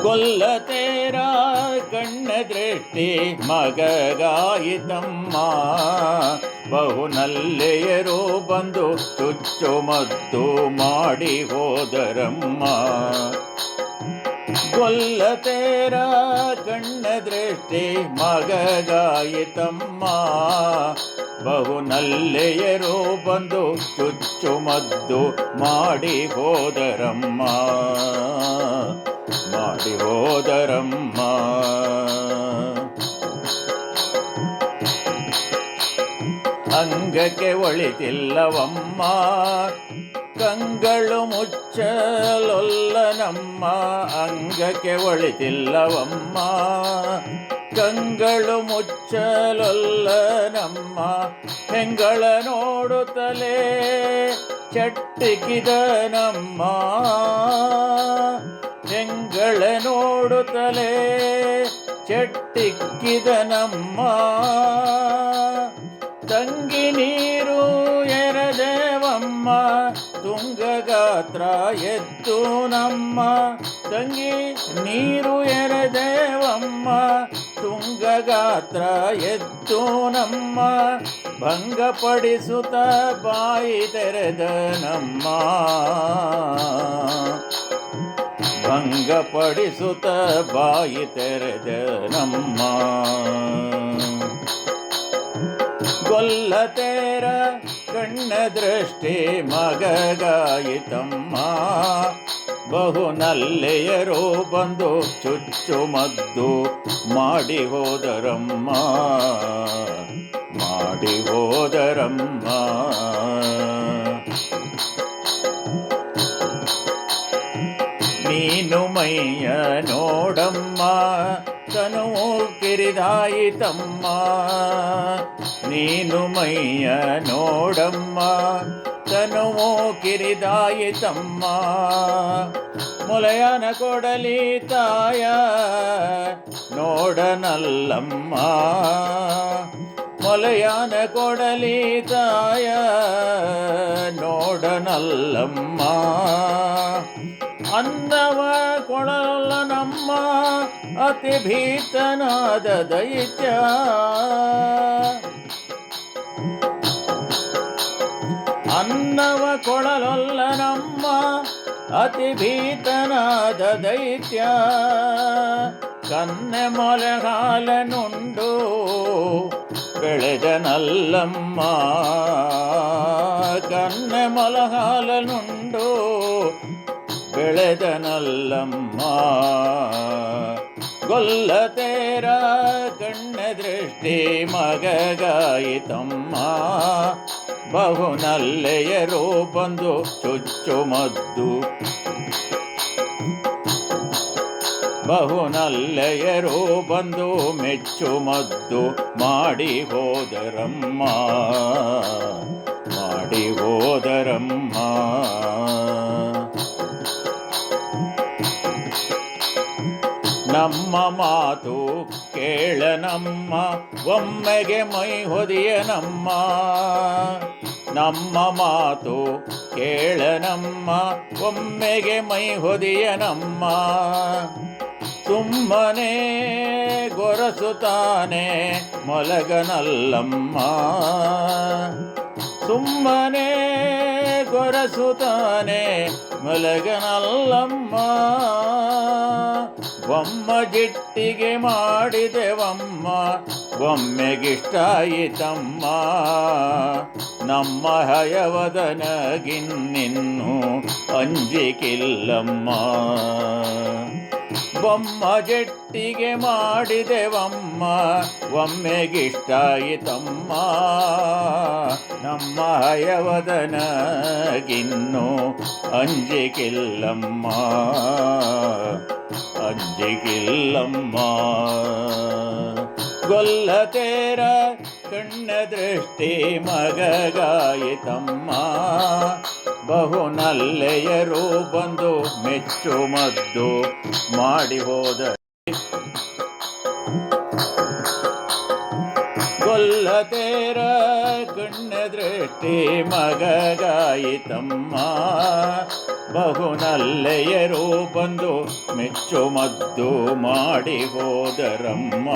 ಕೊಲ್ಲತೇರ ಕಣ್ಣ ದೃಷ್ಟಿ ಮಗಗಾಯಿತಮ್ಮ. ಬಹುನಲ್ಲೆಯರು ಬಂದು ಚುಚ್ಚುಮದ್ದು ಮಾಡಿ ಹೋದರಮ್ಮ. ಕೊಲ್ಲತೇರ ಕಣ್ಣ ದೃಷ್ಟಿ ಮಗಗಾಯಿತಮ್ಮ. ಬಹುನಲ್ಲೆಯರು ಬಂದು ಚುಚ್ಚುಮದ್ದು ಮಾಡಿ ಹೋದರಮ್ಮ. ಮಾಡಿ ಹೋದರಮ್ಮ. ಅಂಗಕ್ಕೆ ಒಳಿತಿಲ್ಲವಮ್ಮ ಕಂಗಳು ಮುಚ್ಚಲೊಲ್ಲನಮ್ಮ. ಅಂಗಕ್ಕೆ ಒಳಿತಿಲ್ಲವಮ್ಮ ಕಂಗಳು ಮುಚ್ಚಲೊಲ್ಲನಮ್ಮ. ಹೆಂಗಳ ನೋಡುತ್ತಲೇ ಚಟ್ಟಿಕಿದನಮ್ಮ. ಹೆಂಗಳ ನೋಡುತ್ತಲೇ ಚಟ್ಟಿಕ್ಕಿದನಮ್ಮ. ತಂಗಿ ನೀರು ಎರೆದೇವಮ್ಮ ತುಂಗಗಾತ್ರ ಎದ್ದು ನಮ್ಮ. ತಂಗಿ ನೀರು ಎರೆದೇವಮ್ಮ ತುಂಗಗಾತ್ರ ಎದ್ದು ನಮ್ಮ. ಭಂಗಪಡಿಸುತ್ತ ಬಾಯಿ ತೆರೆದನಮ್ಮ. ಭಂಗಪಡಿಸುತ್ತ ಬಾಯಿ ತೆರೆದನಮ್ಮ. ಕೊಲ್ಲತೇರ ಕಣ್ಣ ದೃಷ್ಟಿ ಮಗಗಾಯಿತಮ್ಮ. ಬಹುನಲ್ಲೆಯರು ಬಂದು ಚುಚ್ಚುಮದ್ದು ಮಾಡಿ ಹೋದರಮ್ಮ. ಮಾಡಿ ಹೋದರಮ್ಮ. ನೀನು ಮೈಯ ನೋಡಮ್ಮ ತನುವು ಕಿರಿದಾಯಿತಮ್ಮ. ನೀನು ಮೈಯ ನೋಡಮ್ಮ ತನುವು ಕಿರಿದಾಯಿತಮ್ಮ. ಮೊಲೆಯನ ಕೊಡಲಿ ತಾಯ ನೋಡನಲ್ಲಮ್ಮ. ಮೊಲೆಯನ ಕೊಡಲಿ ತಾಯ ನೋಡನಲ್ಲಮ್ಮ. ಅನ್ನವ ಕೊಡಲನಮ್ಮ ಅತಿ ಭೀತನಾದ ದೈತ್ಯ. ಅನ್ನವ ಕೊಡಲೊಲ್ಲನಮ್ಮ ಅತಿ ಭೀತನಾದ ದೈತ್ಯ. ಕನ್ನೆ ಮೊಲೆಗಾಲನುಂಡು ಬೆಳೆದನಲ್ಲಮ್ಮ. ಕನ್ನೆ ಮೊಲಗಾಲನುಂಡು ಬೆಳೆದನಲ್ಲಮ್ಮ. ಕೊಲ್ಲತೇರ ಕಣ್ಣ ದೃಷ್ಟಿ ಮಗಗಾಯಿತಮ್ಮ. ಬಹುನಲ್ಲೆಯರು ಬಂದು ಚುಚ್ಚುಮದ್ದು. ಬಹುನಲ್ಲೆಯರು ಬಂದು ಮೆಚ್ಚುಮದ್ದು ಮಾಡಿ ಹೋದರಮ್ಮ. ಮಾಡಿ ಹೋದರಮ್ಮ. ನಮ್ಮ ಮಾತು ಕೇಳನಮ್ಮ ಒಮ್ಮೆಗೆ ಮೈ ಹೊದಿಯನಮ್ಮ. ನಮ್ಮ ಮಾತು ಕೇಳನಮ್ಮ ಒಮ್ಮೆಗೆ ಮೈ ಹೊದಿಯನಮ್ಮ. ಸುಮ್ಮನೆ ಗೊರಸುತ್ತಾನೆ ಮಲಗನಲ್ಲಮ್ಮ. ಸುಮ್ಮನೆ ಗೊರಸುತ್ತಾನೆ ಮಲಗನಲ್ಲಮ್ಮ. ಒಮ್ಮ ಜಿಟ್ಟಿಗೆ ಮಾಡಿದೆವಮ್ಮ ಒಮ್ಮೆಗಿಷ್ಟಾಯಿತಮ್ಮ. ನಮ್ಮ ಹಯವದನಗಿನ್ನಿನ್ನು ಅಂಜಿಕಿಲ್ಲಮ್ಮ. ಬೊಮ್ಮ ಜಟ್ಟಿಗೆ ಮಾಡಿದೆವಮ್ಮ ಒಮ್ಮೆಗಿಷ್ಟಾಯಿತಮ್ಮ. ನಮ್ಮ ಹಯವದನಗಿನ್ನು ಅಂಜಿಕಿಲ್ಲಮ್ಮ. ಅಂಜಿಕಿಲ್ಲಮ್ಮ. ಕೊಲ್ಲತೇರ ಕಣ್ಣ ದೃಷ್ಟಿ ಮಗಗಾಯಿತಮ್ಮ. ಬಹುನಲ್ಲೆಯರು ಬಂದು ಮೆಚ್ಚುಮದ್ದು ಮಾಡಿ ಹೋದ. ಕೊಲ್ಲತೇರ ಕಣ್ಣ ದೃಷ್ಟಿ ಮಗಗಾಯಿತಮ್ಮ. ಬಹುನಲ್ಲೆಯರು ಬಂದು ಮೆಚ್ಚುಮದ್ದು ಮಾಡಿ ಹೋದರಮ್ಮ.